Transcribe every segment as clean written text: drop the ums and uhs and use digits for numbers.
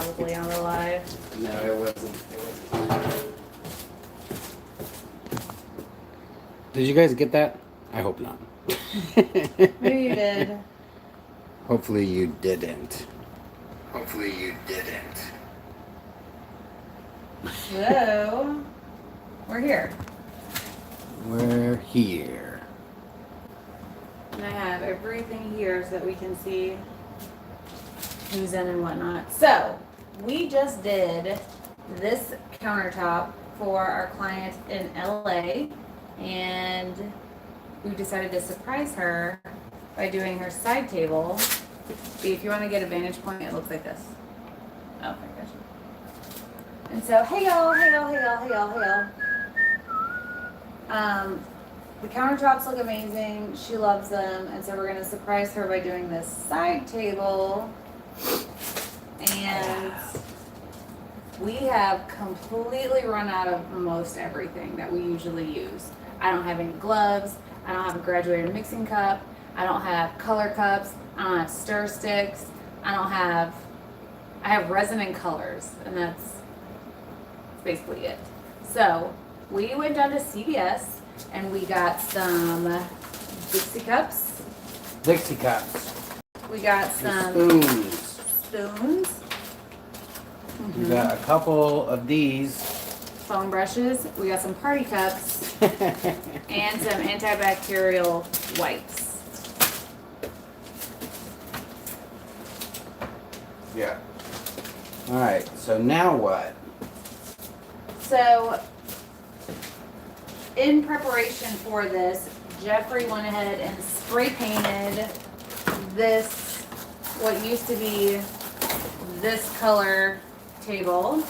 probably on the live. No, it wasn't. Did you guys get that? I hope not. Maybe you did. Hopefully you didn't. Hopefully you didn't. So, we're here. We're here. And I have everything here so that we can see who's in and whatnot. So, we just did this countertop for our client in LA, and we decided to surprise her by doing her side table. See, if you want to get a vantage point, it looks like this. Oh my gosh. And so, hey y'all, hey y'all, hey y'all, hey y'all, hey y'all. The countertops look amazing. She loves them. And so we're going to surprise her by doing this side table. And we have completely run out of most everything that we usually use. I don't have any gloves. I don't have a graduated mixing cup. I don't have color cups. I don't have stir sticks. I have resin and colors, and that's basically it. So we went down to CVS and we got some Dixie cups. Dixie cups. We got some spoons. We got a couple of these. Foam brushes. We got some party cups. And some antibacterial wipes. Yeah. Alright, so now what? So, in preparation for this, Jeffrey went ahead and spray painted this, what used to be this color table.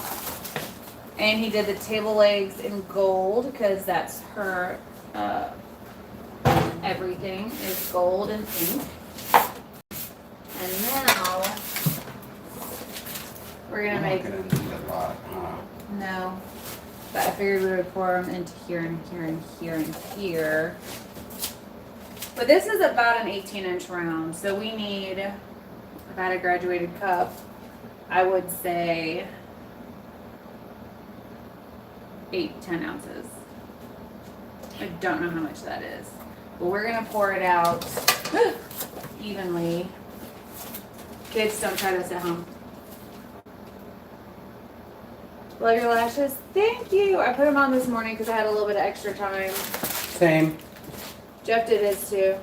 And he did the table legs in gold because that's her, everything is gold and pink. And now, we're gonna make... Not gonna need a lot, huh? No. But I figured we would pour them into here and here and here and here. But this is about an 18-inch round, so we need, if I had a graduated cup, I would say 8-10 ounces. I don't know how much that is. But we're gonna pour it out evenly. Kids, don't try this at home. Love your lashes. Thank you. I put them on this morning because I had a little bit of extra time. Same. Jeff did his too.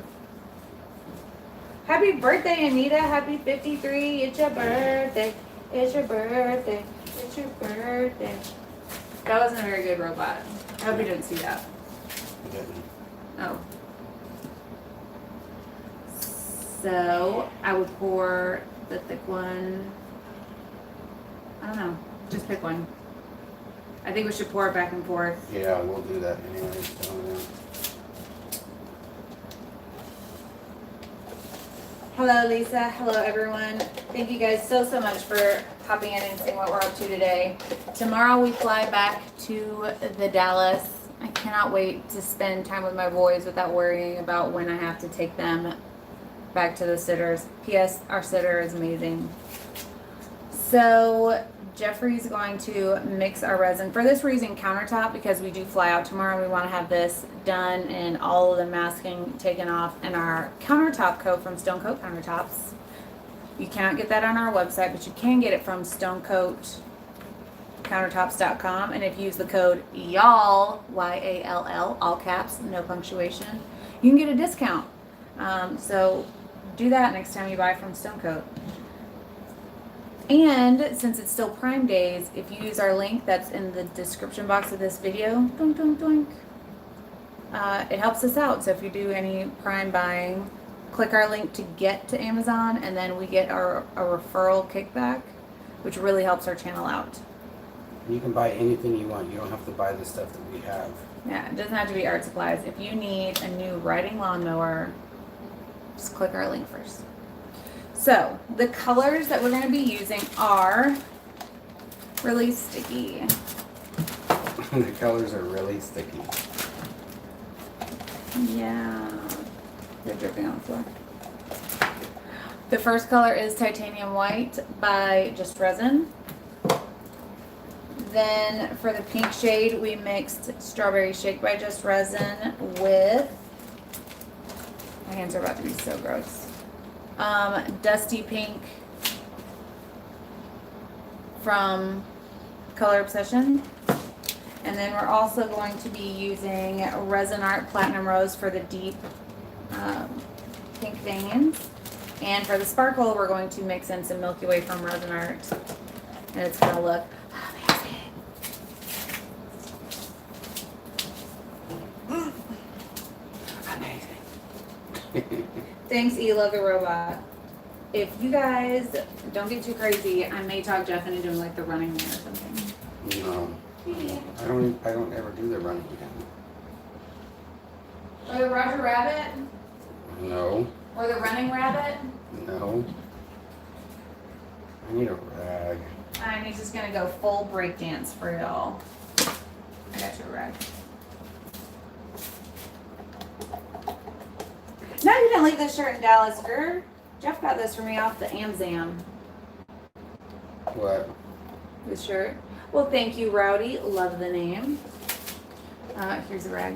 Happy birthday, Anita. Happy 53. It's your birthday. It's your birthday. It's your birthday. That wasn't a very good robot. I hope you didn't see that. I didn't. Oh. So, I would pour the thick one. I don't know. Just pick one. I think we should pour it back and forth. Yeah, we'll do that anyways. Hello, Lisa. Hello, everyone. Thank you guys so much for popping in and seeing what we're up to today. Tomorrow we fly back to the Dallas. I cannot wait to spend time with my boys without worrying about when I have to take them back to the sitters. P.S. Our sitter is amazing. So Jeffrey's going to mix our resin. For this, we're using countertop because we do fly out tomorrow. We want to have this done and all of the masking taken off and our countertop coat from STONECOAT Countertops. You cannot get that on our website, but you can get it from STONECOATcountertops.com. And if you use the code YALL, Y-A-L-L, all caps, no punctuation, you can get a discount. So do that next time you buy from STONECOAT. And since it's still Prime Days, if you use our link that's in the description box of this video, doink, doink, doink, it helps us out. So if you do any Prime buying, click our link to get to Amazon, and then we get a referral kickback, which really helps our channel out. You can buy anything you want. You don't have to buy the stuff that we have. Yeah, it doesn't have to be art supplies. If you need a new riding lawnmower, just click our link first. So, the colors that we're going to be using are really sticky. The colors are really sticky. Yeah. They're dripping on the floor. The first color is Titanium White by Just Resin. Then for the pink shade, we mixed Strawberry Shake by Just Resin with, my hands are about to be so gross, Dusty Pink from Color Obsession. And then we're also going to be using Resin Art Platinum Rose for the deep pink veins. And for the sparkle, we're going to mix in some Milky Way from Resin Art. And it's going to look amazing. Thanks, Ela the robot. If you guys don't get too crazy, I may talk Jeff into doing like the running man or something. No. Yeah. I don't ever do the running again. Or the Roger Rabbit? No. Or the running rabbit? No. I need a rag. And he's just gonna go full breakdance for y'all. I got your rag. No, you didn't leave this shirt in Dallas, girl. Jeff got this for me off the Amzam. What? This shirt. Well, thank you, Rowdy. Love the name. Here's the rag.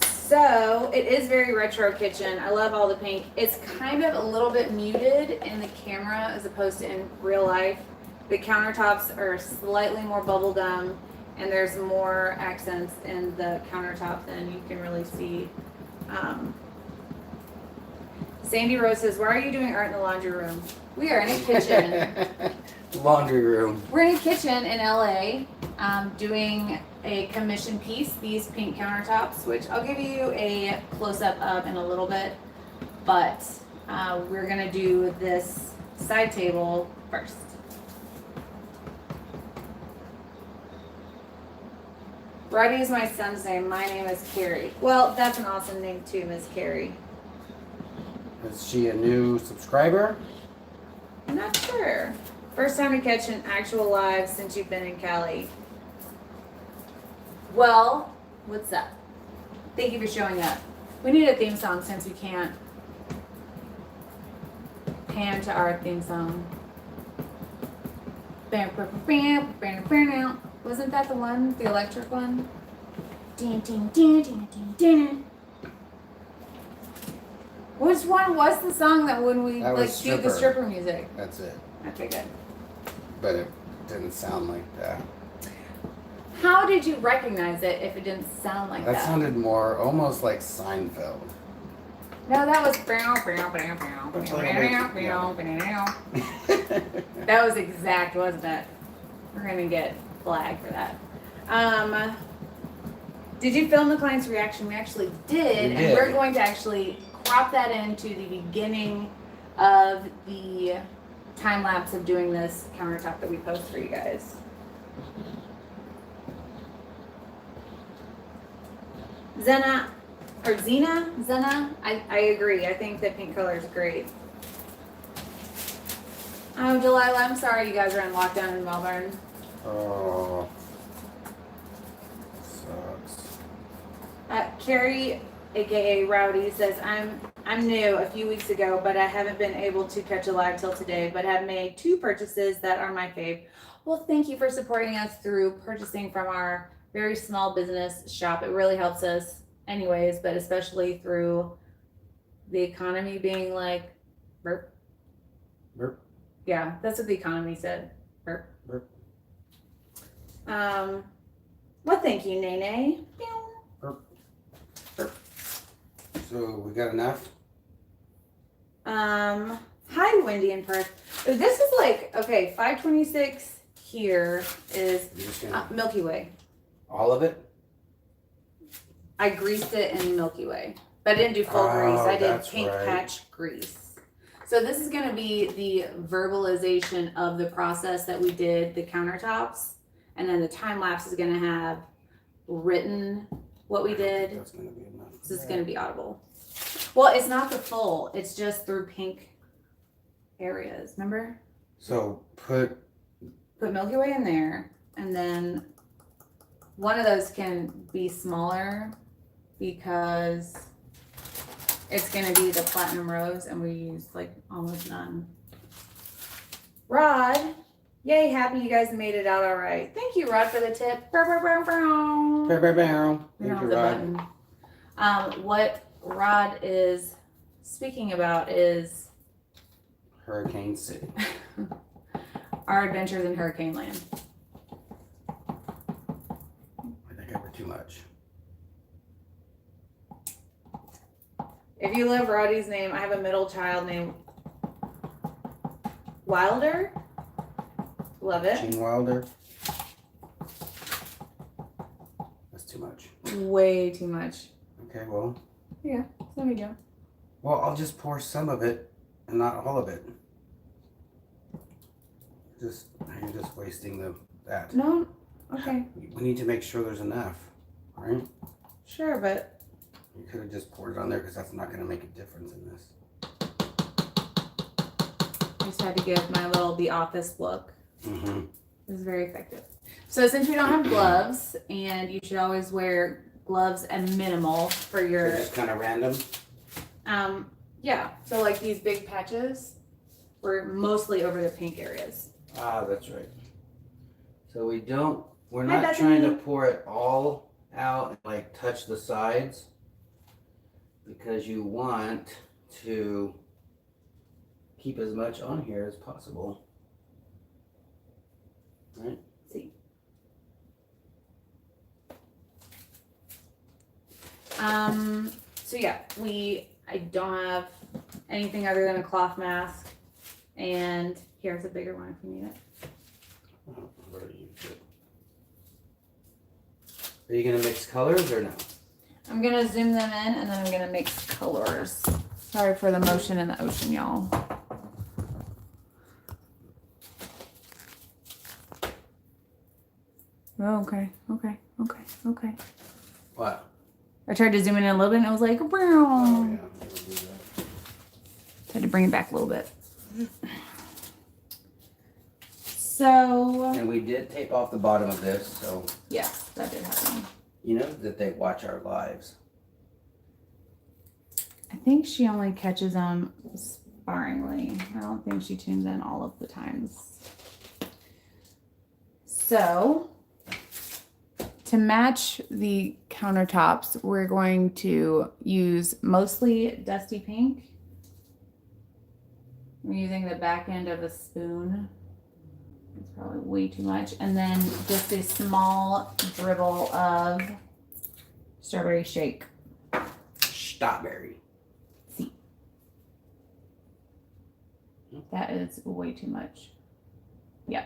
So, it is very retro kitchen. I love all the pink. It's kind of a little bit muted in the camera as opposed to in real life. The countertops are slightly more bubblegum, and there's more accents in the countertop than you can really see. Sandy Rose says, why are you doing art in the laundry room? We are in a kitchen. Laundry room. We're in a kitchen in LA doing a commission piece, these pink countertops, which I'll give you a close-up of in a little bit. But we're going to do this side table first. Roddy is my son's name. My name is Carrie. Well, that's an awesome name too, Miss Carrie. Is she a new subscriber? I'm not sure. First time to catch an actual live since you've been in Cali. Well, what's up? Thank you for showing up. We need a theme song since we can't pan to our theme song. Wasn't that the one? The electric one? Which one was the song that when we That like was do the stripper music? That's it. Okay, good. But it didn't sound like that. How did you recognize it if it didn't sound like that? That sounded more almost like Seinfeld. No, that was that was exact, wasn't it? We're gonna get flagged for that. Did you film the client's reaction? We actually did, and we're going to actually crop that into the beginning of the time lapse of doing this countertop that we post for you guys. Zena, I agree. I think that pink color is great. Oh, Delilah, I'm sorry you guys are in lockdown in Melbourne. Oh. Sucks. Carrie, aka Rowdy, says, I'm new a few weeks ago, but I haven't been able to catch a live till today, but have made 2 purchases that are my fave. Well, thank you for supporting us through purchasing from our very small business shop. It really helps us anyways, but especially through the economy being like, burp. Burp. Yeah, that's what the economy said. Burp. Burp. Well, thank you, Nene. Burp. Burp. So we got enough? Hi, Wendy in Perth. This is like, okay, 526 here is Milky Way. All of it? I greased it in Milky Way, but I didn't do full grease. I did pink patch grease. So this is going to be the verbalization of the process that we did, the countertops, and then the time lapse is going to have written what we did. That's going to be enough. This is going to be audible. Well, it's not the full. It's just through pink areas. Remember? So put Milky Way in there, and then one of those can be smaller because it's gonna be the platinum rose, and we used like almost none. Rod, yay! Happy you guys made it out all right. Thank you, Rod, for the tip. Bow, bow, bow, bow. Bow, bow, bow. We Thank don't you, have the Rod. button. What Rod is speaking about is Hurricane City. our adventures in Hurricane Land. I think I were too much. If you love Roddy's name, I have a middle child named Wilder. Love it. Gene Wilder. That's too much. Way too much. Okay, well. Yeah, there we go. Well, I'll just pour some of it and not all of it. You're just wasting that. No? Okay. We need to make sure there's enough, right? Sure, but You could have just poured it on there because that's not going to make a difference in this. I just had to give my little The Office look. Mm-hmm. It was very effective. So since we don't have gloves, and you should always wear gloves and minimal for your... They're just kind of random? Yeah. So like these big patches were mostly over the pink areas. Ah, that's right. So we're Hi, not trying to Bethany. pour it all out and like touch the sides because you want to keep as much on here as possible. Right? See. So yeah, I don't have anything other than a cloth mask, and here's a bigger one if you need it. Oh, I've already used it. Are you gonna mix colors or no? I'm gonna zoom them in, and then I'm gonna mix colors. Sorry for the motion in the ocean, y'all. Oh, okay. What? I tried to zoom in a little bit, and it was like, Oh, wow. yeah. I'll do that. Had to bring it back a little bit. So, And we did tape off the bottom of this, so yeah, that did happen. you know that they watch our lives. I think she only catches them sparingly. I don't think she tunes in all of the times. So, to match the countertops, we're going to use mostly dusty pink. I'm using the back end of a spoon. It's probably way too much. And then just a small dribble of strawberry shake. Strawberry. See. That is way too much. Yeah.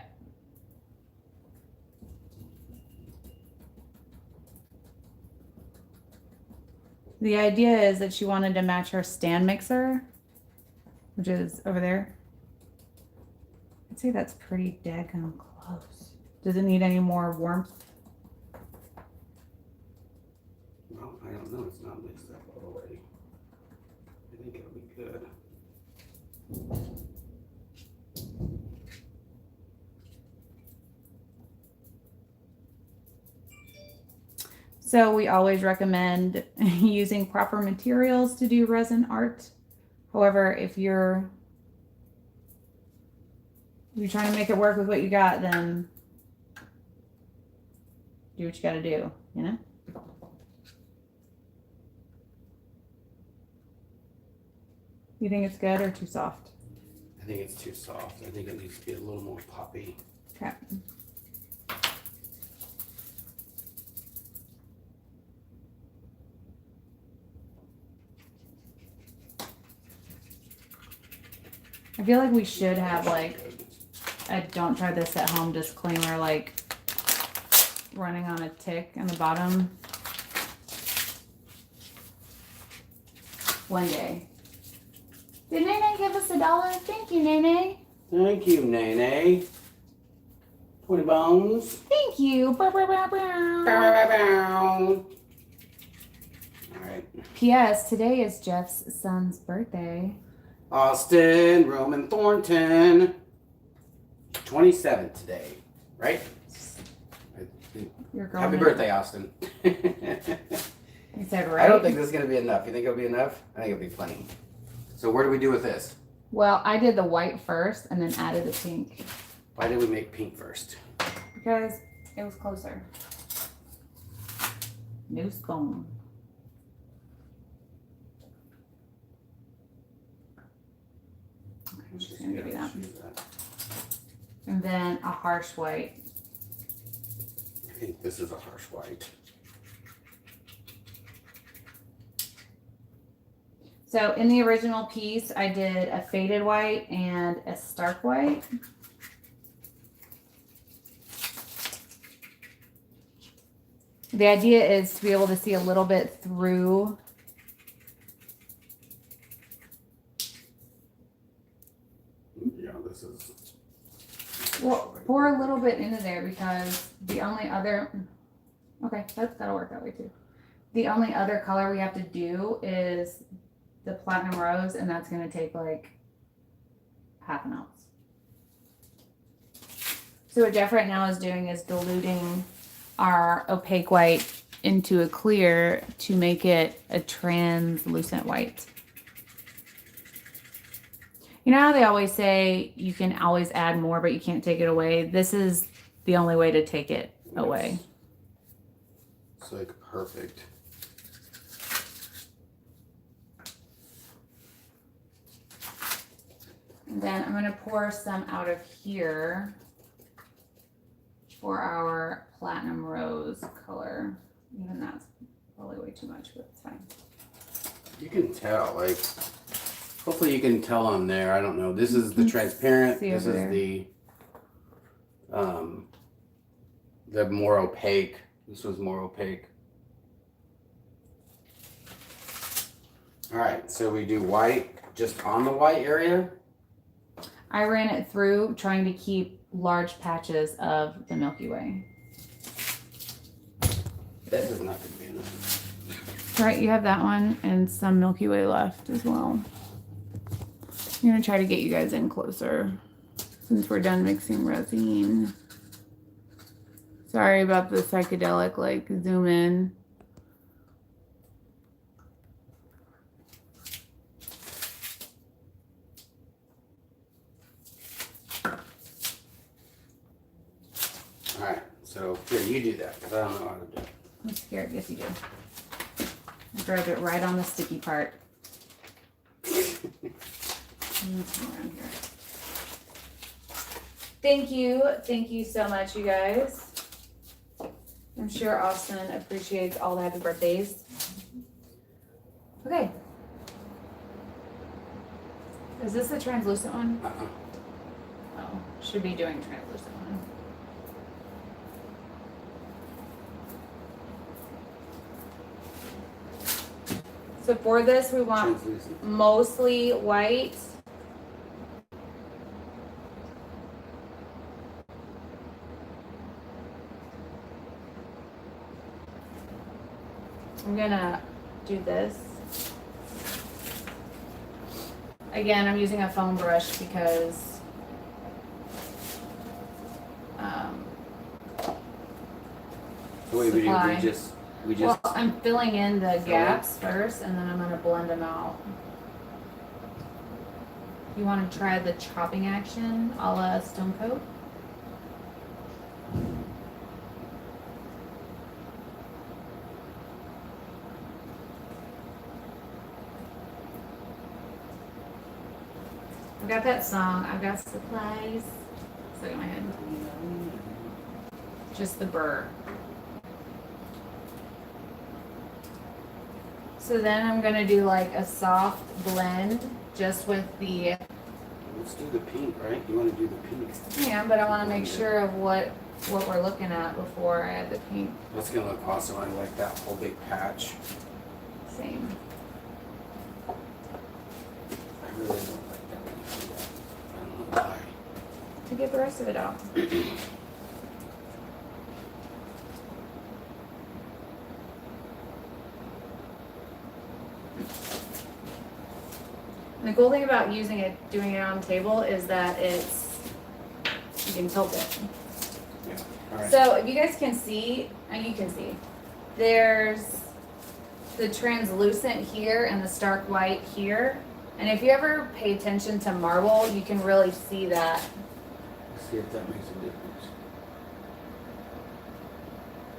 The idea is that she wanted to match her stand mixer, which is over there. I'd say that's pretty daggone close. Does it need any more warmth? Well, I don't know. It's not mixed up already. I think it'll be good. So we always recommend using proper materials to do resin art. However, if you're trying to make it work with what you got, then do what you got to do, you know? You think it's good or too soft? I think it's too soft. I think it needs to be a little more poppy. Okay. I feel like we should have like a don't try this at home disclaimer, like running on a tick in the bottom. One day. Did Nene give us $1? Thank you, Nene. Thank you, Nene. 20 bones. Thank you. Bow, bow, bow, Bow, bow. bow, bow. All right. P.S. Today is Jeff's son's birthday. Austin, Roman Thornton. 27 today, right? You're going Happy in- birthday, Austin. You said right. I don't think this is gonna be enough. You think it'll be enough? I think it'll be plenty. So what do we do with this? Well, I did the white first and then added the pink. Why did we make pink first? Because it was closer. New spoon. Okay, I'm just gonna give you that. And then a harsh white. I think this is a harsh white. So in the original piece, I did a faded white and a stark white. The idea is to be able to see a little bit through. Yeah, this is. Well, pour a little bit into there because the only other, okay, that'll work that way too. The only other color we have to do is the platinum rose, and that's gonna take like half an ounce. So what Jeff right now is doing is diluting our opaque white into a clear to make it a translucent white. You know how they always say you can always add more, but you can't take it away? This is the only way to take it away. It's like perfect. And then I'm gonna pour some out of here for our platinum rose color. Even that's probably way too much, but it's fine. You can tell, like, hopefully you can tell on there. I don't know. This is the transparent. See This over is there. the more opaque. This was more opaque. All right, so we do white just on the white area. I ran it through trying to keep large patches of the Milky Way. This is not going to be enough. Right, you have that one and some Milky Way left as well. I'm gonna try to get you guys in closer since we're done mixing resin. Sorry about the psychedelic, like zoom in. All right, so here, you do that because I don't know how to do it. I'm scared, yes you do. I grabbed it right on the sticky part. Around here. Thank you so much, you guys. I'm sure Austin appreciates all the happy birthdays. Okay. Is this the translucent one? Oh, should be doing translucent one. So for this, we want Translucent. mostly white. I'm gonna do this. Again, I'm using a foam brush because So what do we do? supply. We just. Well, I'm filling in the gaps first, and then I'm gonna blend them out. You want to try the chopping action a la STONECOAT? I've got that song. I've got supplies. Stuck in my head. Just the burr. So then I'm gonna do like a soft blend just with the. Let's do the pink, right? You want to do the pink? Yeah, but I want to make sure of what we're looking at before I add the pink. That's gonna look awesome. I like that whole big patch. Same. I really don't like that when you do that. I don't know why. To get the rest of it out. And the cool thing about doing it on the table is that you can tilt it. Yeah. All right. So if you guys can see, and you can see, there's the translucent here and the stark white here. And if you ever pay attention to marble, you can really see that. Let's see if that makes a difference.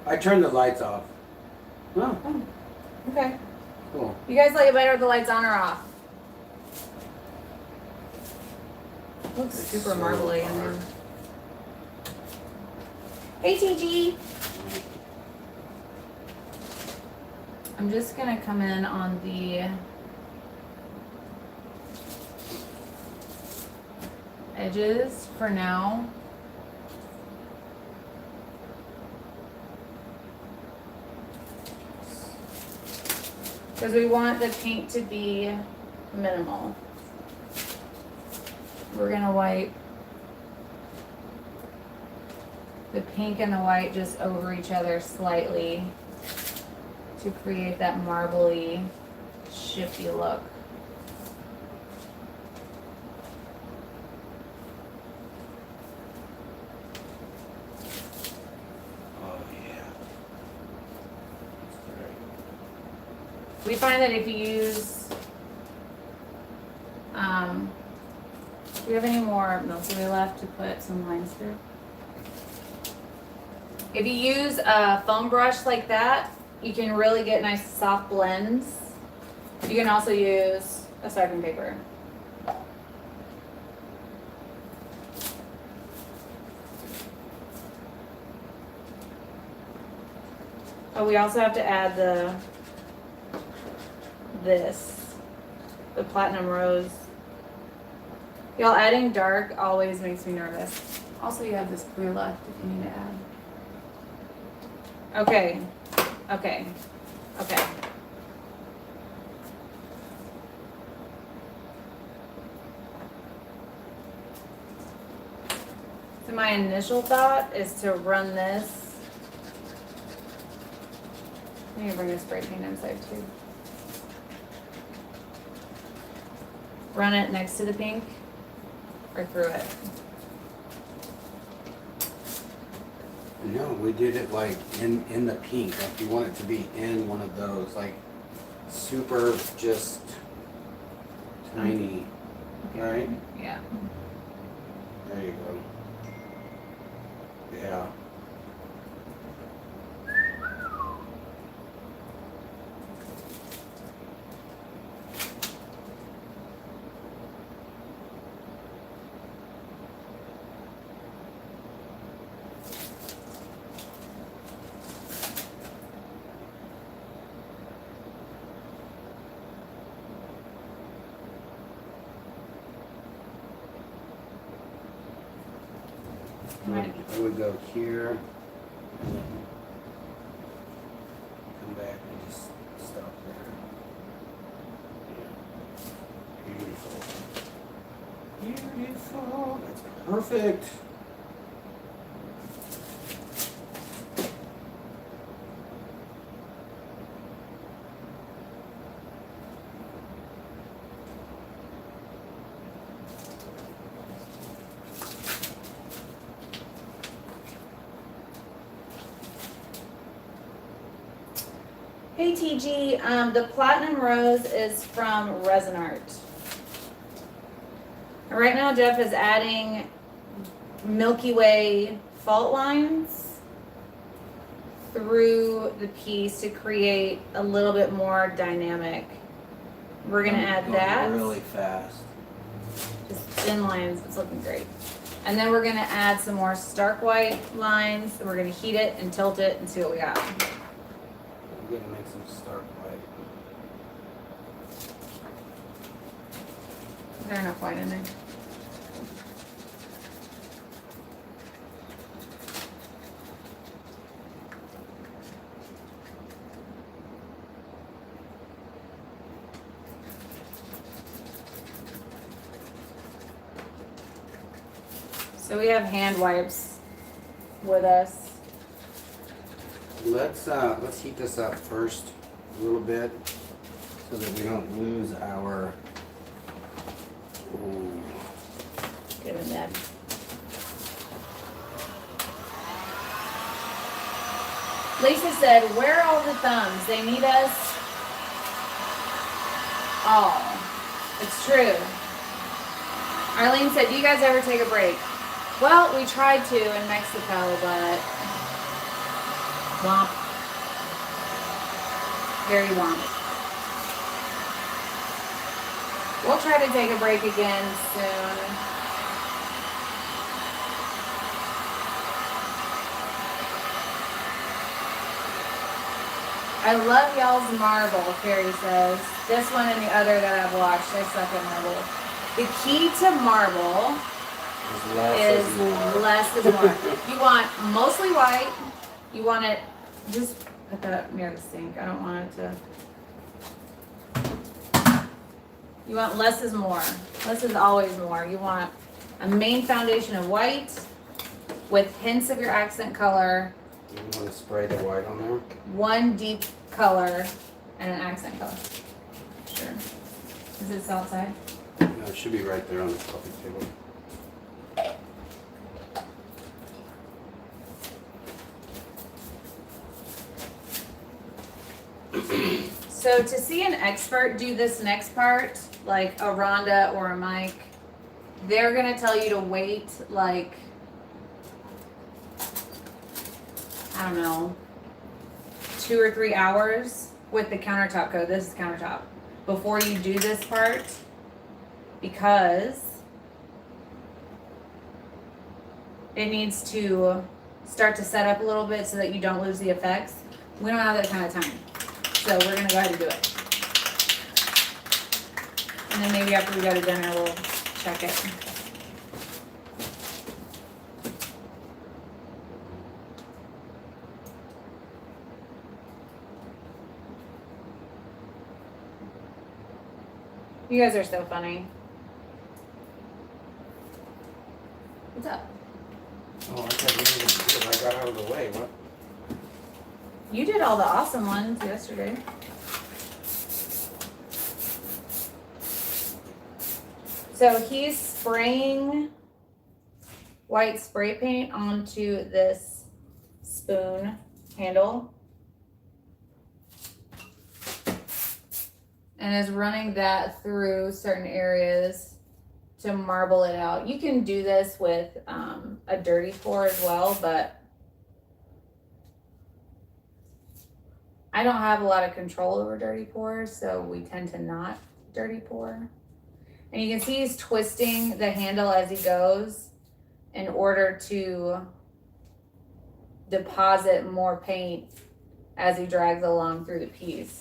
I turned the lights off. Oh, Oh, okay. cool. You guys like it better with the lights on or off? Looks It's super so marbly in there. hard. Hey TG! I'm just gonna come in on the edges for now. Because we want the paint to be minimal. We're gonna wipe the pink and the white just over each other slightly to create that marbly, shifty look. Oh yeah. That's great. We find that if you use, do we have any more Milky Way left to put some lines through? If you use a foam brush like that, you can really get nice soft blends. You can also use a striping paper. Oh, we also have to add the platinum rose. Y'all, adding dark always makes me nervous. Also, you have this clear left if you need to add. Okay, okay, okay. So my initial thought is to run this. I need to bring the spray paint inside too. Run it next to the pink or through it. No, we did it like in the pink. Like you want it to be in one of those, like super just tiny. Right? Yeah. There you go. Yeah. Right. I would go here, and then come back and just stop there. Yeah. Beautiful. Beautiful. That's perfect. Hey TG, the platinum rose is from Resin Art. And right now Jeff is adding Milky Way fault lines through the piece to create a little bit more dynamic. We're gonna add Going that. really fast. Just thin lines, it's looking great. And then we're gonna add some more stark white lines. We're gonna heat it and tilt it and see what we got. I'm gonna make some stark white. Is there enough white in there? So we have hand wipes with us. Let's heat this up first a little bit so that we don't lose our. Ooh. Give him that. Lisa said, "Where are all the thumbs? They need us all. It's true. Arlene said, do you guys ever take a break? Well, we tried to in Mexico, but womp. Very womp. We'll try to take a break again soon. I love y'all's marble, Carrie says. This one and the other that I've watched, I suck at marble. The key to marble is less is more. You want mostly white. You want it, just put that up near the sink. I don't want it to. You want less is more. Less is always more. You want a main foundation of white with hints of your accent color. You want to spray the white on there? One deep color and an accent color. Sure. Is it outside? No, it should be right there on the coffee table. So to see an expert do this next part, like a Rhonda or a Mike, they're gonna tell you to wait like, I don't know, 2 or 3 hours with the countertop coat. This is countertop. Before you do this part, because it needs to start to set up a little bit so that you don't lose the effects. We don't have that kind of time. So we're gonna go ahead and do it. And then maybe after we go to dinner, we'll check it. You guys are so funny. What's up? Oh, I thought you were going to do it. I got out of the way. What? You did all the awesome ones yesterday. So he's spraying white spray paint onto this spoon handle and is running that through certain areas to marble it out. You can do this with a dirty pour as well, but I don't have a lot of control over dirty pours, so we tend to not dirty pour. And you can see he's twisting the handle as he goes in order to deposit more paint as he drags along through the piece.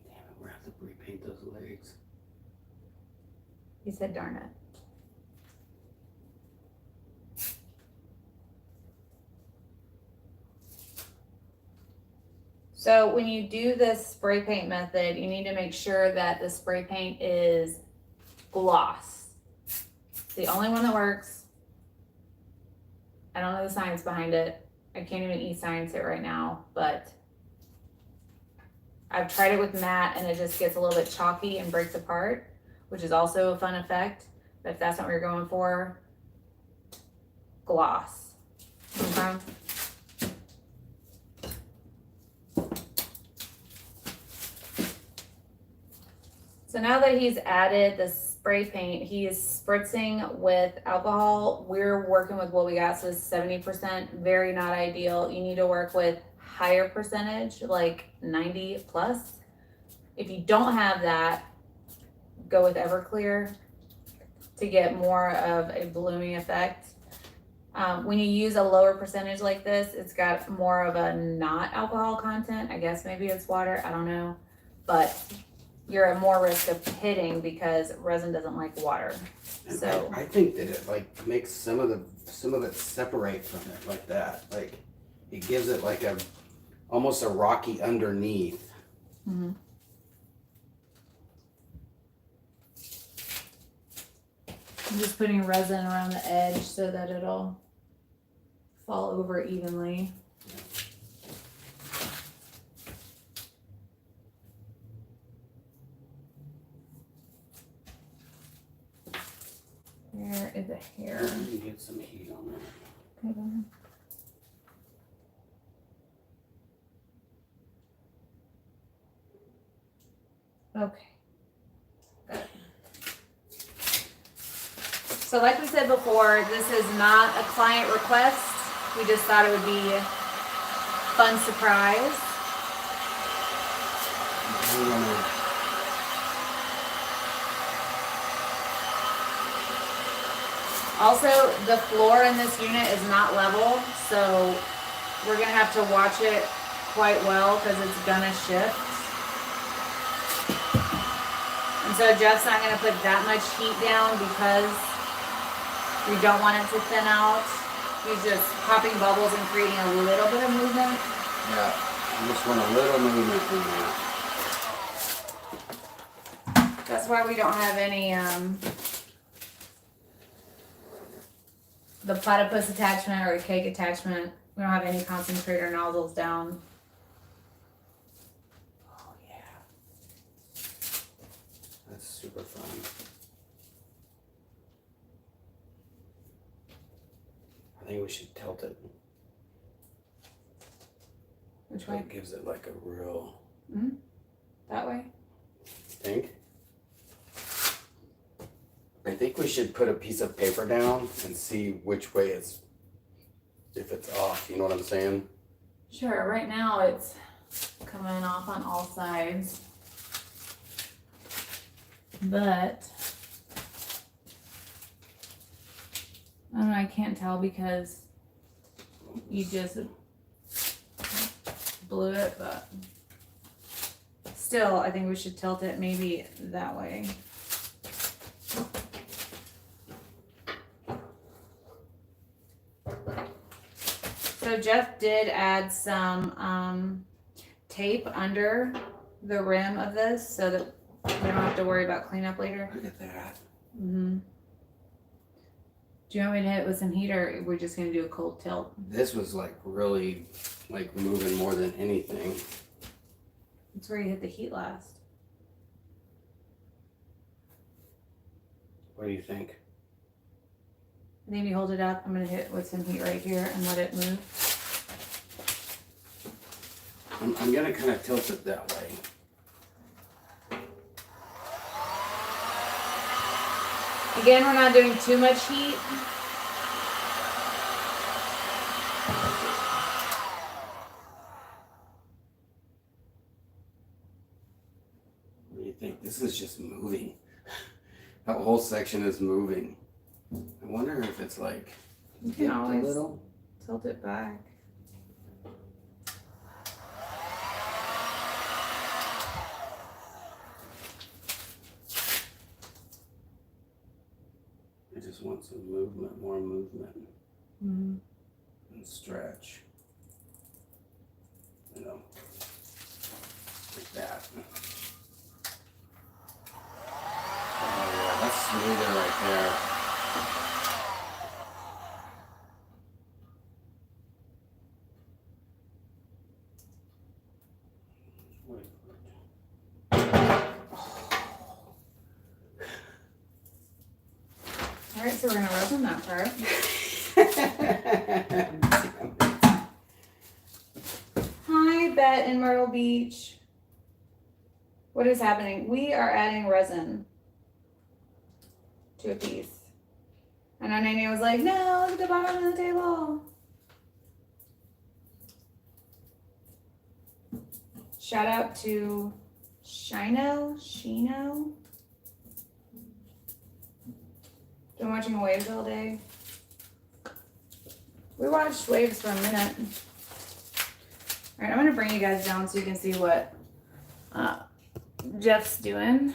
Damn it, we're going to have to repaint those legs. He said, darn it. So when you do this spray paint method, you need to make sure that the spray paint is gloss. It's the only one that works. I don't know the science behind it. I can't even e-science it right now, but I've tried it with matte and it just gets a little bit chalky and breaks apart, which is also a fun effect. But if that's not what you're going for, gloss. Okay. So now that he's added the spray paint, he is spritzing with alcohol. We're working with what we got, so it's 70%, very not ideal. You need to work with higher percentage, like 90 plus. If you don't have that, go with Everclear to get more of a blooming effect. When you use a lower percentage like this, it's got more of a not alcohol content. I guess maybe it's water, I don't know. But you're at more risk of pitting because resin doesn't like water. And So I think that it like makes some of it separate from it like that. Like it gives it like a almost a rocky underneath. mhm. I'm just putting resin around the edge so that it'll fall over evenly. Where is the hair. Let me get some heat on that. Okay, go ahead. Okay. Good. So like we said before, this is not a client request. We just thought it would be a fun surprise. Also, the floor in this unit is not level, so we're gonna have to watch it quite well because it's gonna shift. And so Jeff's not gonna put that much heat down because we don't want it to thin out. He's just popping bubbles and creating a little bit of movement. Yeah, I just want a little movement in that. That's why we don't have any, the platypus attachment or the cake attachment. We don't have any concentrator nozzles down. Oh yeah. That's super fun. I think we should tilt it. Which So way? it gives it like a real... Mm-hmm. That way? Think? I think we should put a piece of paper down and see which way it's, if it's off, you know what I'm saying? Sure, right now it's coming off on all sides. But I don't know, I can't tell because you just blew it, but still I think we should tilt it maybe that way. So Jeff did add some tape under the rim of this so that we don't have to worry about cleanup later. Look at that. Mm-hmm. Do you want me to hit it with some heat or we're just going to do a cold tilt? This was like really like moving more than anything. That's where you hit the heat last. What do you think? Maybe hold it up. I'm going to hit it with some heat right here and let it move. I'm gonna kind of tilt it that way. Again, we're not doing too much heat. What do you think? This is just moving. That whole section is moving. I wonder if it's like You can dipped always a little. tilt it back. I just want some movement, more movement, Mm-hmm. and stretch. You know, like that. Oh yeah, that's smoother right there. Wait for it. All right, so we're going to resin that part. Hi, Bet in Myrtle Beach. What is happening? We are adding resin to a piece. And our Nene was like, no, look at the bottom of the table. Shout out to Shino. Been watching Waves all day. We watched Waves for a minute. All right, I'm gonna bring you guys down so you can see what Jeff's doing.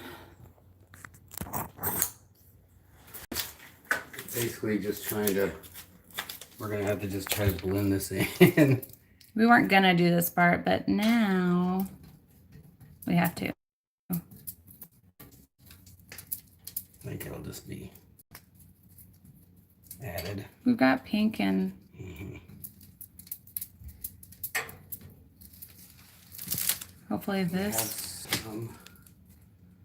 Basically just trying to, we're gonna have to just try to blend this in. We weren't gonna do this part, but now we have to. I think it'll just be added. We've got pink and hopefully this. Some,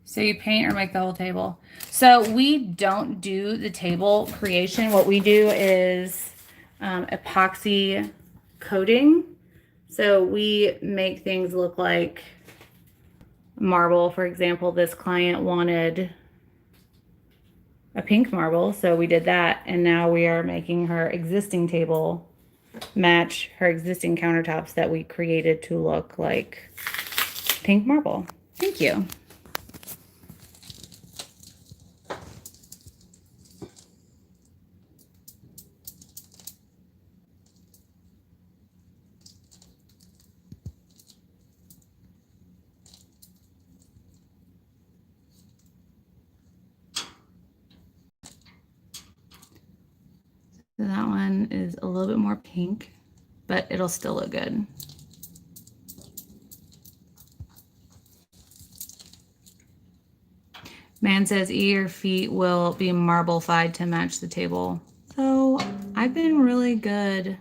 So you paint or make the whole table. So we don't do the table creation. What we do is epoxy coating. So we make things look like marble. For example, this client wanted a pink marble, so we did that. And now we are making her existing table match her existing countertops that we created to look like pink marble. Thank you. So that one is a little bit more pink, but it'll still look good. Man says your feet will be marble-fied to match the table. So I've been really good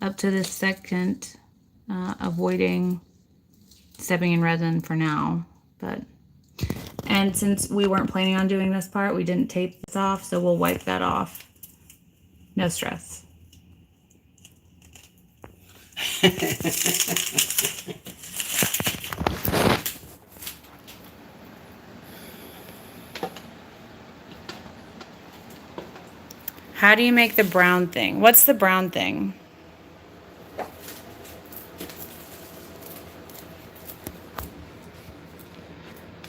up to this second, avoiding stepping in resin for now. And since we weren't planning on doing this part, we didn't tape this off, so we'll wipe that off. No stress. How do you make the brown thing? What's the brown thing?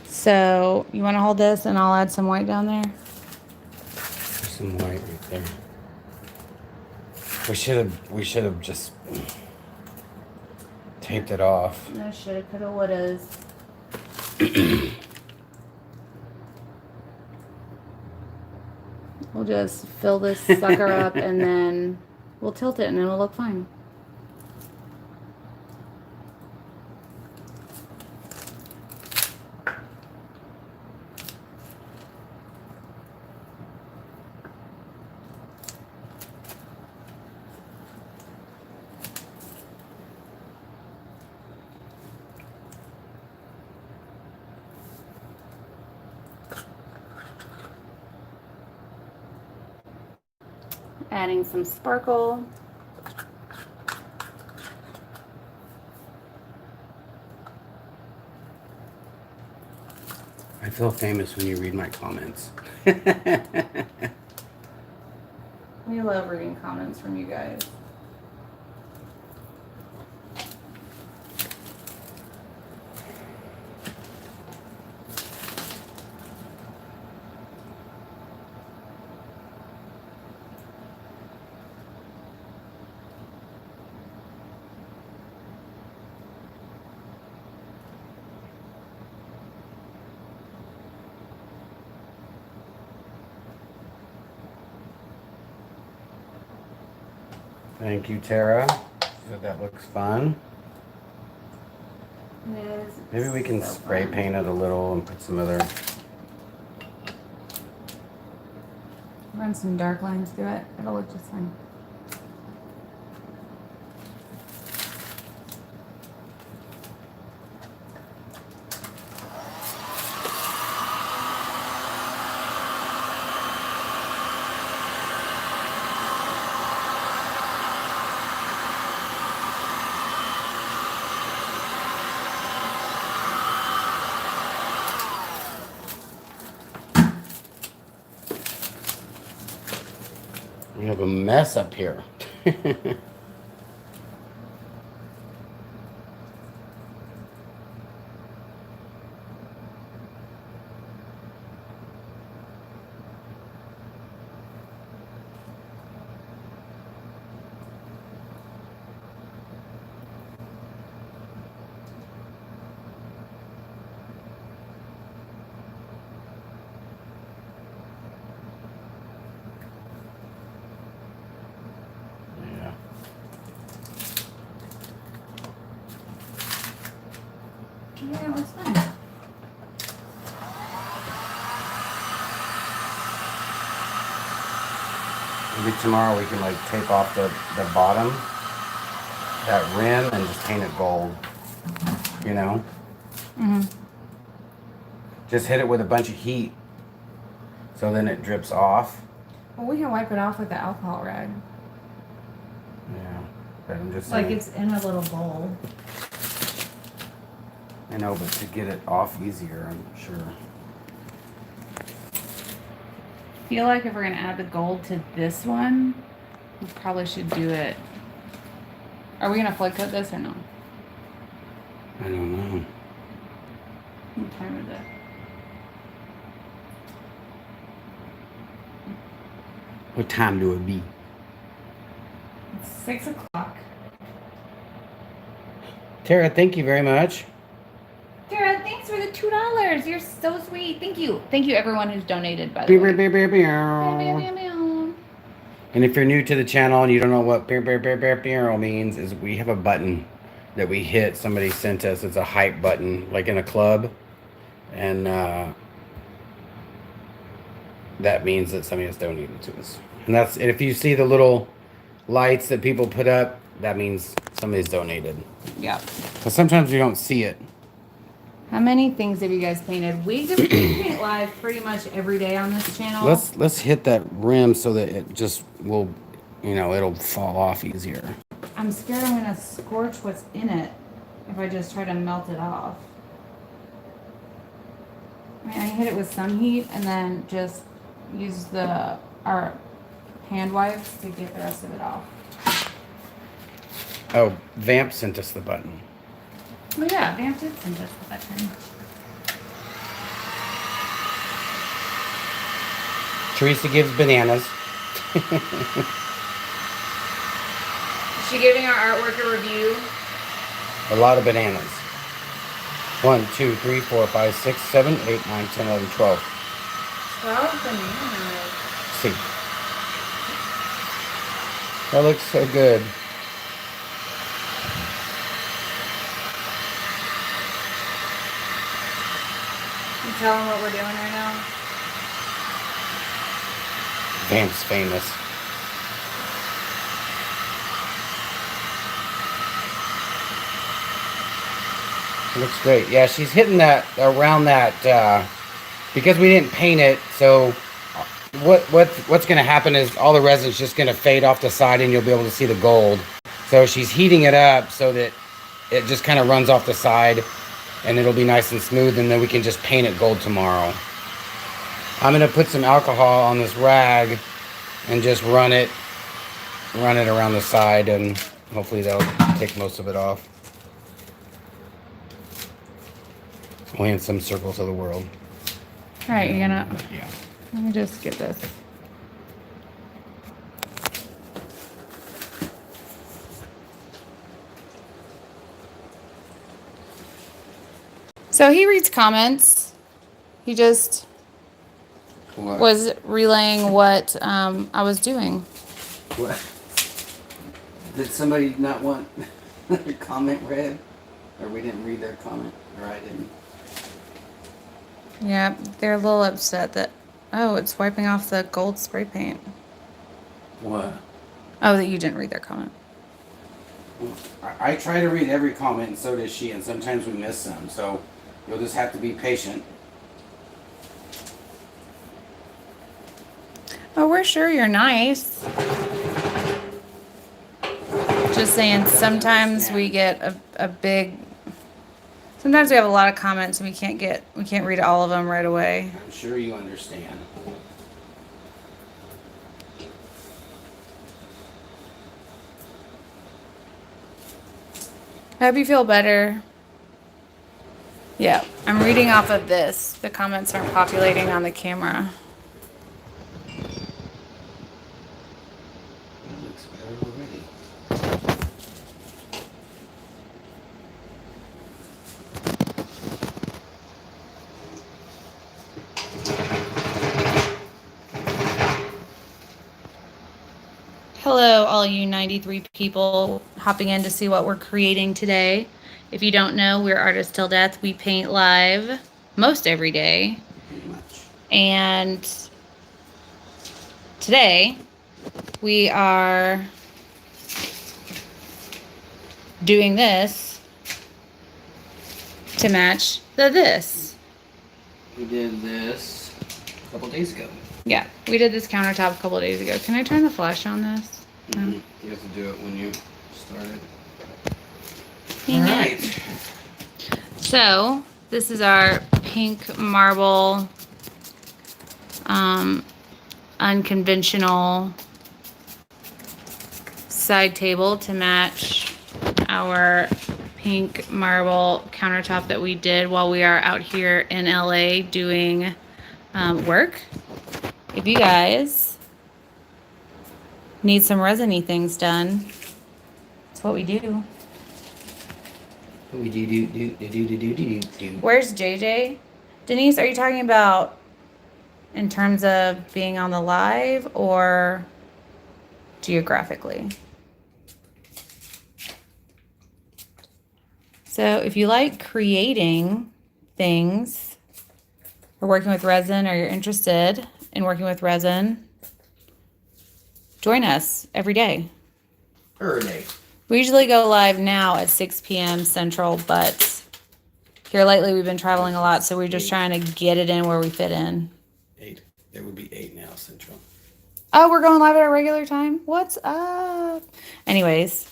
So you want to hold this and I'll add some white down there? Some white right there. We should have just taped it off. No, shoulda, coulda, wouldas. We'll just fill this sucker up and then we'll tilt it and it'll look fine. Adding some sparkle. I feel famous when you read my comments. We love reading comments from you guys. Thank you, Tara. So that looks fun. It is Maybe we can so spray fun. paint it a little and put some other. Run some dark lines through it. It'll look just fine. We have a mess up here. Yeah, it looks fine. Maybe tomorrow we can like tape off the bottom, that rim, and just paint it gold. You know? Mm-hmm. Just hit it with a bunch of heat so then it drips off. Well, we can wipe it off with the alcohol rag. Yeah, but I'm just Like saying, it's in a little bowl. I know, but to get it off easier, I'm sure. I feel like if we're gonna add the gold to this one, we probably should do it. Are we gonna flood coat this or no? I don't know. What time is it? What time do it be? It's 6 o'clock. Tara, thank you very much. Tara, thanks for the $2. You're so sweet. Thank you. Thank you everyone who's donated, by the way. And if you're new to the channel and you don't know what means, is we have a button that we hit. Somebody sent us. It's a hype button, like in a club. And that means that somebody has donated to us. And that's, and if you see the little lights that people put up, that means somebody's donated. Yeah. But sometimes you don't see it. How many things have you guys painted? We paint live pretty much every day on this channel. Let's hit that rim so that it just will, you know, it'll fall off easier. I'm scared I'm gonna scorch what's in it if I just try to melt it off. I mean, I hit it with some heat and then just use our hand wipes to get the rest of it off. Oh, Vamp sent us the button. Oh yeah, Vamp did send us the button. Teresa gives bananas. Is she giving our artwork a review? A lot of bananas. 1, 2, 3, 4, 5, 6, 7, 8, 9, 10, 11, 12. 12 bananas. See. That looks so good. You tell them what we're doing right now? Vamp's famous. It looks great. Yeah, she's hitting that around that because we didn't paint it. So what's going to happen is all the resin's just going to fade off the side, and you'll be able to see the gold. So she's heating it up so that it just kind of runs off the side, and it'll be nice and smooth, and then we can just paint it gold tomorrow. I'm going to put some alcohol on this rag and just run it around the side, and hopefully that'll take most of it off. Only in some circles of the world. All right, you're gonna. Yeah. Let me just get this. So he reads comments. He just What? was relaying what I was doing. What? Did somebody not want their comment read? Or we didn't read their comment? Or I didn't? Yeah, they're a little upset that, oh, it's wiping off the gold spray paint. What? Oh, that you didn't read their comment. Well, I try to read every comment, and so does she, and sometimes we miss some, so you'll just have to be patient. Oh, we're sure you're nice. Just saying, sometimes we get a big... Sometimes we have a lot of comments and we can't read all of them right away. I'm sure you understand. I hope you feel better. Yeah, I'm reading off of this. The comments aren't populating on the camera. It looks better already. Hello, all you 93 people hopping in to see what we're creating today. If you don't know, we're Artists Till Death. We paint live most every day. Pretty much. And today we are doing this to match this. We did this a couple days ago. Yeah, we did this countertop a couple of days ago. Can I turn the flash on this? No. You have to do it when you start it. Dang All it. right. So this is our pink marble, unconventional side table to match our pink marble countertop that we did while we are out here in LA doing work. If you guys need some resin-y things done, that's what we do. We do. Where's JJ? Denise, are you talking about in terms of being on the live or geographically? So if you like creating things or working with resin, or you're interested in working with resin, join us every day. Early. We usually go live now at 6 p.m. Central, but here lately we've been traveling a lot, so we're just trying to get it in where we fit in. 8. There would be 8 now, Central. Oh, we're going live at our regular time? What's up? Anyways,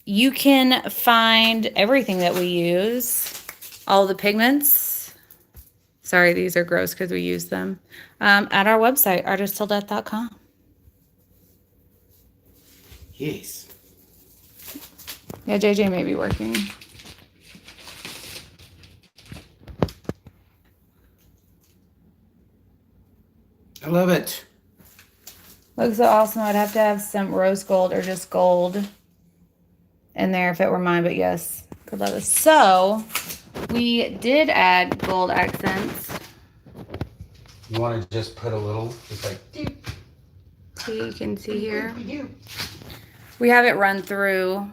you can find everything that we use, all the pigments. Sorry, these are gross because we use them, at our website, artisttilldeath.com. Yes. Yeah, JJ may be working. I love it. Looks so awesome. I'd have to have some rose gold or just gold in there if it were mine, but yes, could love this. So we did add gold accents. You want to just put a little, just like, So you can see here. We have it run through.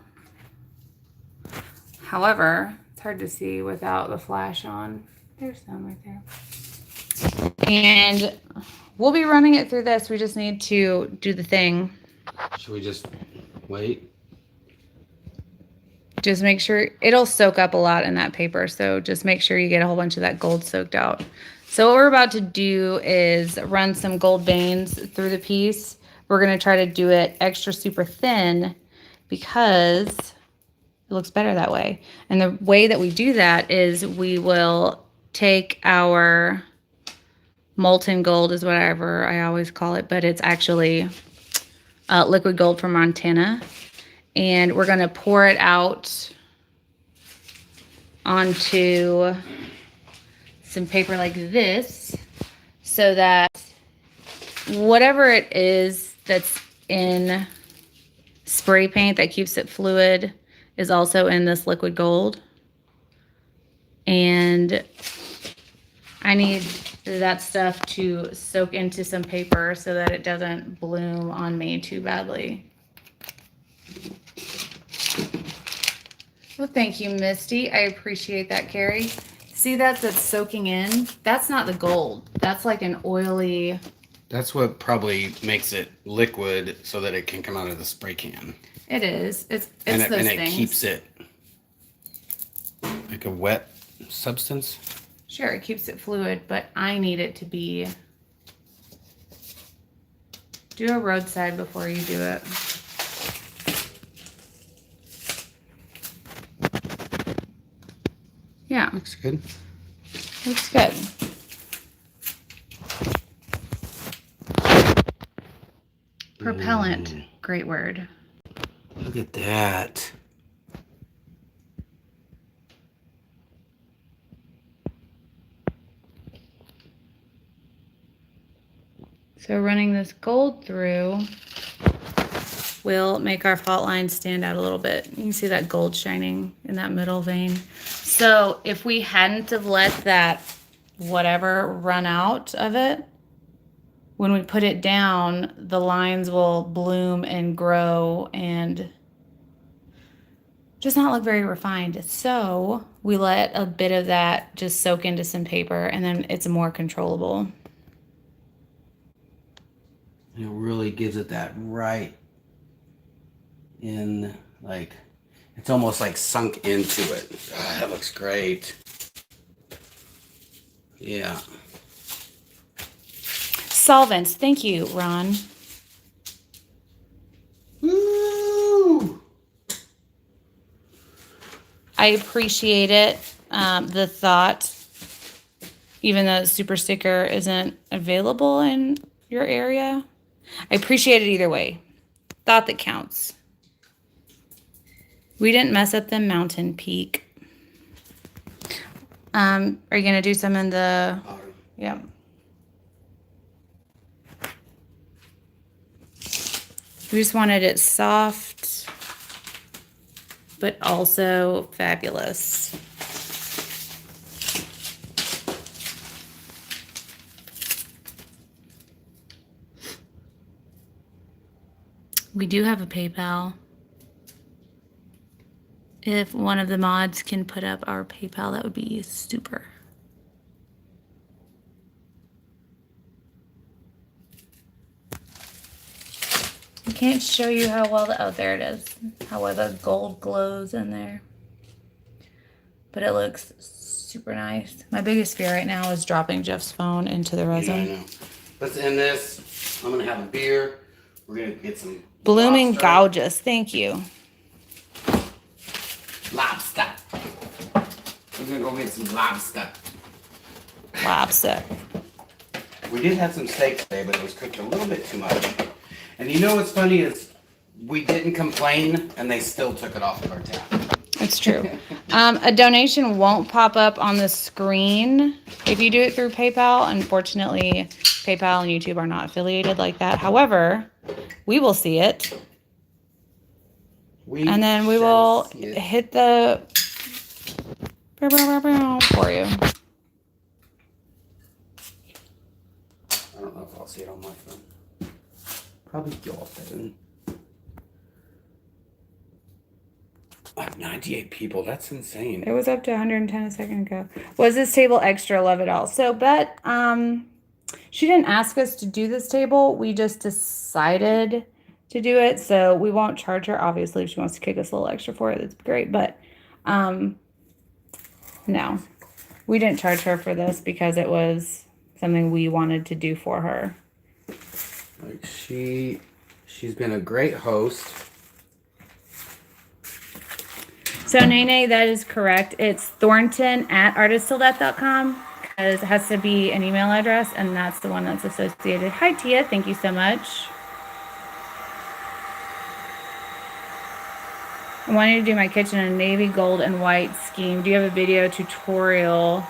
However, it's hard to see without the flash on. There's some right there. And we'll be running it through this. We just need to do the thing. should we just wait? Just make sure it'll soak up a lot in that paper. So just make sure you get a whole bunch of that gold soaked out. So what we're about to do is run some gold veins through the piece. We're going to try to do it extra super thin because it looks better that way. And the way that we do that is we will take our molten gold, is whatever I always call it, but it's actually liquid gold from Montana. And we're going to pour it out onto some paper like this so that whatever it is that's in spray paint that keeps it fluid is also in this liquid gold. And I need that stuff to soak into some paper so that it doesn't bloom on me too badly. Well, thank you, Misty. I appreciate that, Carrie. See that's soaking in? That's not the gold. That's like an oily... That's what probably makes it liquid so that it can come out of the spray can. It is. It's and those it things. Keeps it like a wet substance. Sure, it keeps it fluid, but I need it to be... Do a roadside before you do it. Yeah. Looks good. Looks good. Propellant. Great word. Look at that. So running this gold through will make our fault lines stand out a little bit. You can see that gold shining in that middle vein. So if we hadn't have let that whatever run out of it, when we put it down, the lines will bloom and grow and just not look very refined. So we let a bit of that just soak into some paper and then it's more controllable. It really gives it that right in, like, it's almost like sunk into it. Oh, that looks great. Yeah. Solvents. Thank you, Ron. Woo! I appreciate it. The thought, even though the super sticker isn't available in your area, I appreciate it either way. Thought that counts. We didn't mess up the mountain peak. Are you gonna do some in the? Yeah. We just wanted it soft, but also fabulous. We do have a PayPal. If one of the mods can put up our PayPal, that would be super. I can't show you how well oh, there it is. How well the gold glows in there. But it looks super nice. My biggest fear right now is dropping Jeff's phone into the resin. Yeah, I know. Let's end this. I'm gonna have a beer. We're gonna get some Blooming lobster. Gorgeous. Thank you. Lobster. We're gonna go get some lobster. Lobster. We did have some steak today, but it was cooked a little bit too much. And you know what's funny is we didn't complain, and they still took it off of our tab. It's true. A donation won't pop up on the screen if you do it through PayPal. Unfortunately, PayPal and YouTube are not affiliated like that. However, we will see it. And then we will hit the for you. I don't know if I'll see it on my phone. Probably your phone. Like 98 people. That's insane. It was up to 110 a second ago. Was this table extra? Love it all. So, Bet, she didn't ask us to do this table. We just decided to do it. So we won't charge her. Obviously, if she wants to kick us a little extra for it, that's great. But no, we didn't charge her for this because it was something we wanted to do for her. Like she's been a great host. So, Nene, that is correct. It's thornton@artistilldeath.com because it has to be an email address, and that's the one that's associated. Hi, Tia. Thank you so much. I wanted to do my kitchen in a navy, gold, and white scheme. Do you have a video tutorial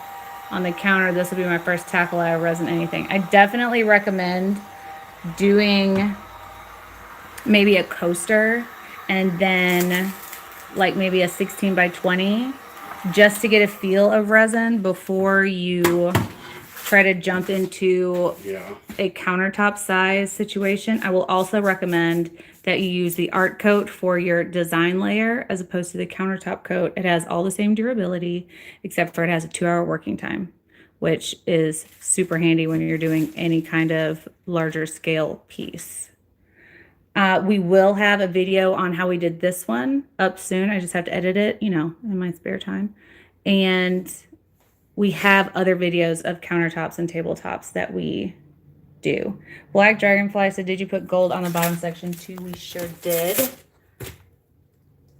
on the counter? This will be my first tackle out of resin anything. I definitely recommend doing maybe a coaster and then like maybe a 16 by 20 just to get a feel of resin before you try to jump into a countertop size situation. I will also recommend that you use the art coat for your design layer as opposed to the countertop coat. It has all the same durability except for it has a 2-hour working time, which is super handy when you're doing any kind of larger scale piece. We will have a video on how we did this one up soon. I just have to edit it, in my spare time. And we have other videos of countertops and tabletops that we do. Black Dragonfly said, did you put gold on the bottom section too? We sure did.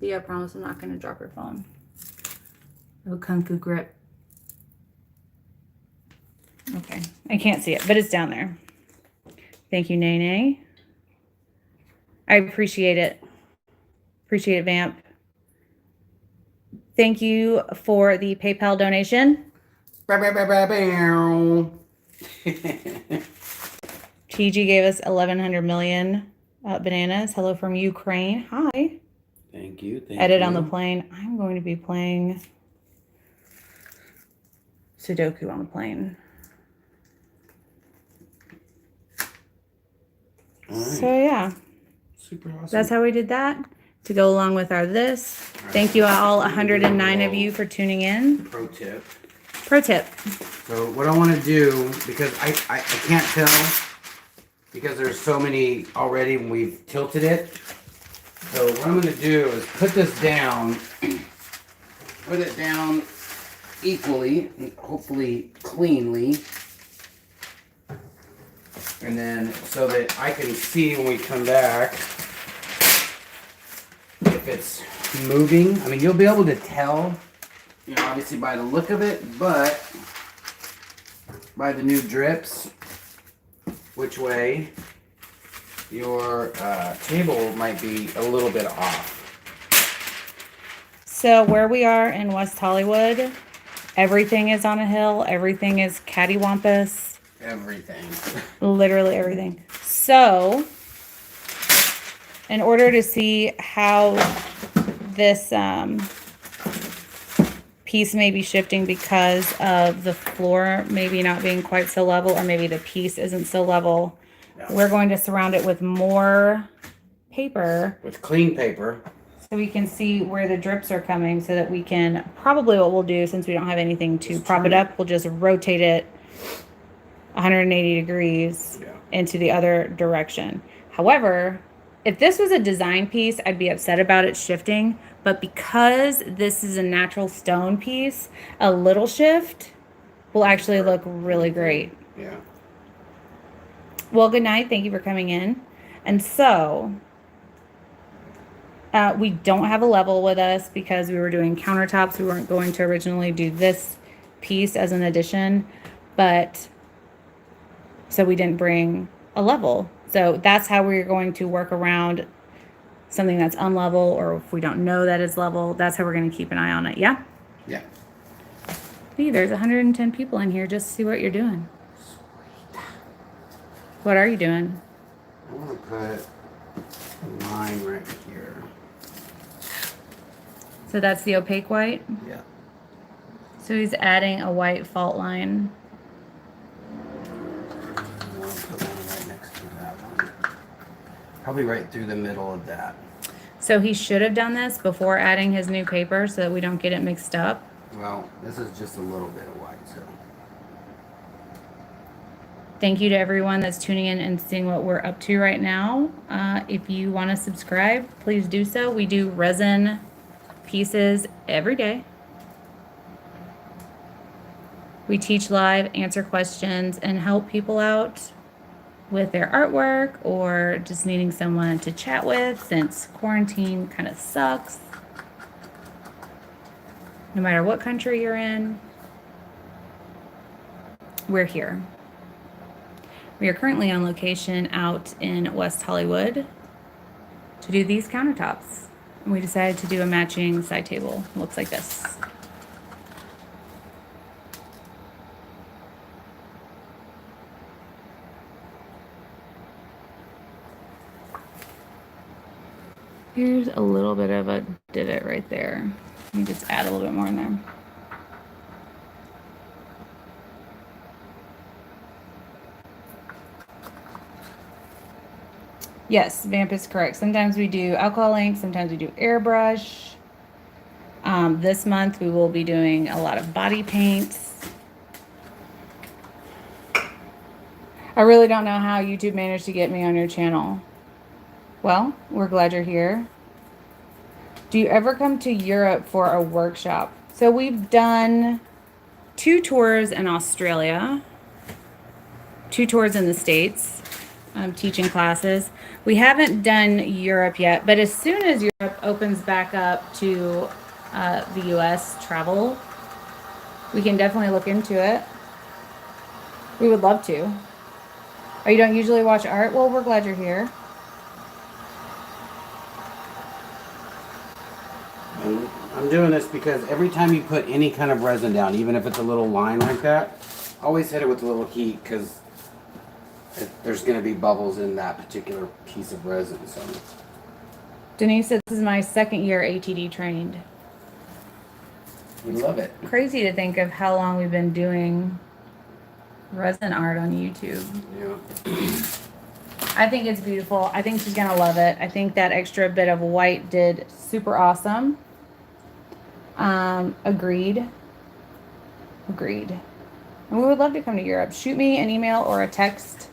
Yeah, I promise I'm not going to drop your phone. Oh, Kung Fu grip. Okay, I can't see it, but it's down there. Thank you, Nene. I appreciate it. Appreciate it, Vamp. Thank you for the PayPal donation. TG gave us 1,100 million bananas. Hello from Ukraine. Hi. Thank you. Edit on the plane. I'm going to be playing Sudoku on the plane. All right. So yeah. Super awesome. That's how we did that to go along with our this. Thank you all, 109 of you for tuning in. Pro tip. Pro tip. So what I want to do, because I can't tell, because there's so many already and we've tilted it. So what I'm going to do is put this down, put it down equally, and hopefully cleanly. And then so that I can see when we come back if it's moving. I mean, you'll be able to tell, you know, obviously by the look of it, but by the new drips, which way your table might be a little bit off. So where we are in West Hollywood, everything is on a hill. Everything is cattywampus. Everything. Literally everything. So in order to see how this piece may be shifting because of the floor maybe not being quite so level, or maybe the piece isn't so level, we're going to surround it with more paper. With clean paper. So we can see where the drips are coming, so that we can, probably what we'll do, since we don't have anything to prop it up, we'll just rotate it 180 degrees into the other direction. However, if this was a design piece, I'd be upset about it shifting. But because this is a natural stone piece, a little shift will actually look really great. Yeah. Well, good night. Thank you for coming in. And so we don't have a level with us because we were doing countertops. We weren't going to originally do this piece as an addition, but so we didn't bring a level. So that's how we're going to work around something that's unlevel, or if we don't know that it's level, that's how we're going to keep an eye on it. Yeah? Yeah. Hey, there's 110 people in here. Just see what you're doing. What are you doing? I want to put a line right here. So that's the opaque white? Yeah. So he's adding a white fault line. I want to put one right next to that one. Probably right through the middle of that. So he should have done this before adding his new paper so that we don't get it mixed up. Well, this is just a little bit of white, so. Thank you to everyone that's tuning in and seeing what we're up to right now. If you want to subscribe, please do so. We do resin pieces every day. We teach live, answer questions, and help people out with their artwork, or just needing someone to chat with since quarantine kind of sucks. No matter what country you're in, we're here. We are currently on location out in West Hollywood to do these countertops. And we decided to do a matching side table. It looks like this. Here's a little bit of a divot right there. Let me just add a little bit more in there. Yes, Vamp is correct. Sometimes we do alcohol ink, sometimes we do airbrush. This month we will be doing a lot of body paints. I really don't know how YouTube managed to get me on your channel. Well, we're glad you're here. Do you ever come to Europe for a workshop? So we've done 2 tours in Australia, 2 tours in the States, teaching classes. We haven't done Europe yet, but as soon as Europe opens back up to the US travel, we can definitely look into it. We would love to. Oh, you don't usually watch art? Well, we're glad you're here. I'm doing this because every time you put any kind of resin down, even if it's a little line like that, always hit it with a little heat, because there's going to be bubbles in that particular piece of resin. So Denise says, this is my 2nd year ATD trained. we love it. Crazy to think of how long we've been doing resin art on YouTube. Yeah. I think it's beautiful. I think she's gonna love it. I think that extra bit of white did super awesome. Agreed. And we would love to come to Europe. Shoot me an email or a text.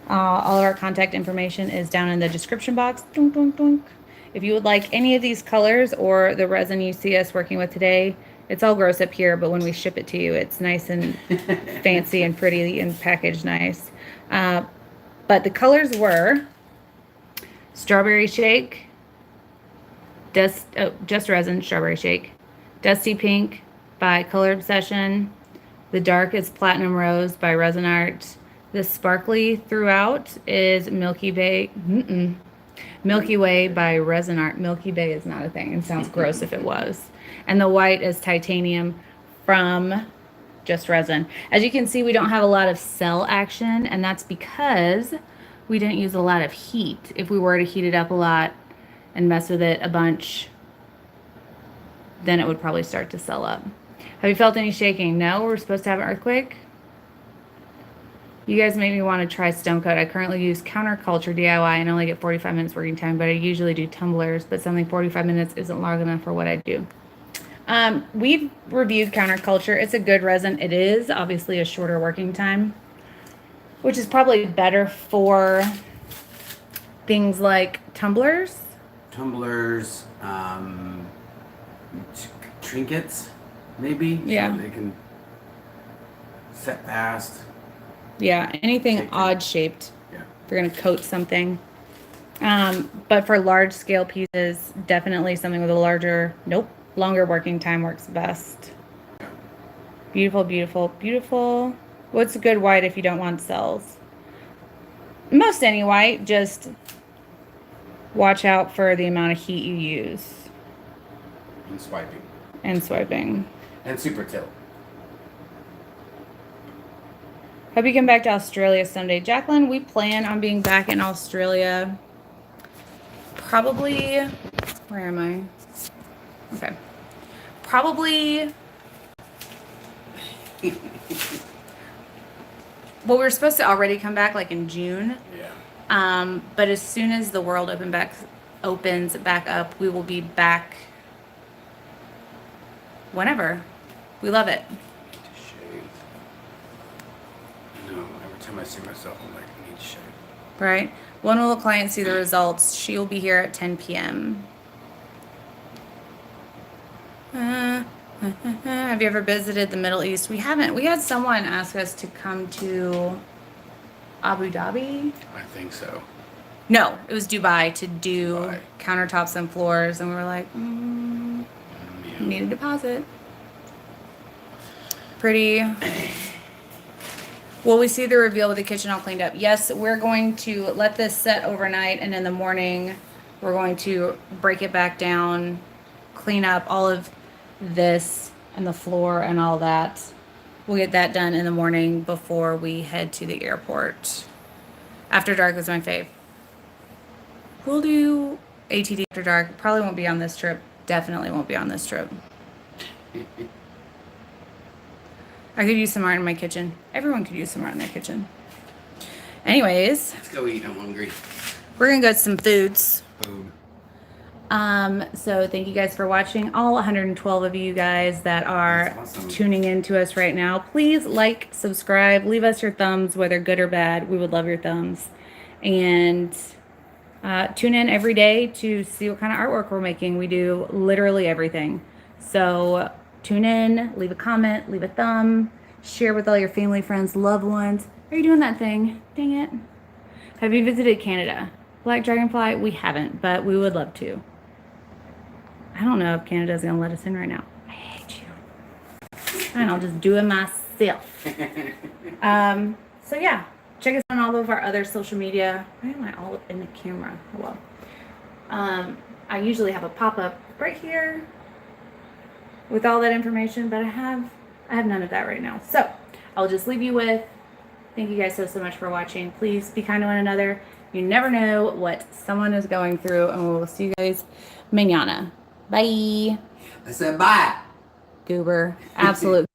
All of our contact information is down in the description box. Dunk, dunk, dunk. If you would like any of these colors or the resin you see us working with today, It's all gross up here, but when we ship it to you, it's nice and fancy and pretty and packaged nice. But the colors were Strawberry Shake, Just Resin Strawberry Shake, Dusty Pink by Color Obsession, the dark is Platinum Rose by Resin Art. The sparkly throughout is Milky Way by Resin Art. Milky Way is not a thing. It sounds gross if it was. And the white is Titanium from Just Resin. As you can see, we don't have a lot of cell action, and that's because we didn't use a lot of heat. If we were to heat it up a lot and mess with it a bunch, then it would probably start to cell up. Have you felt any shaking? No, we're supposed to have an earthquake. You guys made me want to try STONECOAT. I currently use Counterculture DIY and only get 45 minutes working time, but I usually do tumblers, but something 45 minutes isn't long enough for what I do. We've reviewed Counterculture. It's a good resin. It is obviously a shorter working time, which is probably better for things like tumblers. Tumblers, trinkets, maybe. Yeah. So they can set fast. Yeah, anything odd shaped. Yeah. If you're going to coat something. But for large scale pieces, definitely something with a longer working time works best. Beautiful, beautiful, beautiful. What's a good white if you don't want cells? Most any white, just watch out for the amount of heat you use. And swiping. And swiping. And super tilt. Hope you come back to Australia someday. Jacqueline, we plan on being back in Australia probably, where am I? Okay. Probably, well, we were supposed to already come back like in June. Yeah. But as soon as the world opens back up, we will be back whenever. We love it. Every time I see myself, I'm like, I need to shave. Right? When will the client see the results? She'll be here at 10 p.m. Have you ever visited the Middle East? We haven't. We had someone ask us to come to Abu Dhabi. I think so. No, it was Dubai to do countertops and floors, and we were like, Yeah. need a deposit. Pretty. Will we see the reveal with the kitchen all cleaned up? Yes, we're going to let this set overnight, and in the morning, we're going to break it back down, clean up all of this and the floor and all that. We'll get that done in the morning before we head to the airport. After Dark is my fave. We'll do ATD After Dark. Probably won't be on this trip. Definitely won't be on this trip. I could use some art in my kitchen. Everyone could use some art in their kitchen. Anyways. Let's go eat. I'm hungry. We're going to go to some foods. Boom. So thank you guys for watching. All 112 of you guys that are awesome. tuning in to us right now. Please like, subscribe, leave us your thumbs, whether good or bad. We would love your thumbs. And tune in every day to see what kind of artwork we're making. We do literally everything. So tune in, leave a comment, leave a thumb, share with all your family, friends, loved ones. Are you doing that thing? Dang it. Have you visited Canada? Black Dragonfly? We haven't, but we would love to. I don't know if Canada's going to let us in right now. I hate you. And I'll just do it myself. So yeah, check us on all of our other social media. Why am I all up in the camera? Hello. I usually have a pop-up right here with all that information, but I have none of that right now. So I'll just leave you with, thank you guys so much for watching. Please be kind to one another. You never know what someone is going through, and we will see you guys mañana. Bye. I said bye. Goober. Absolute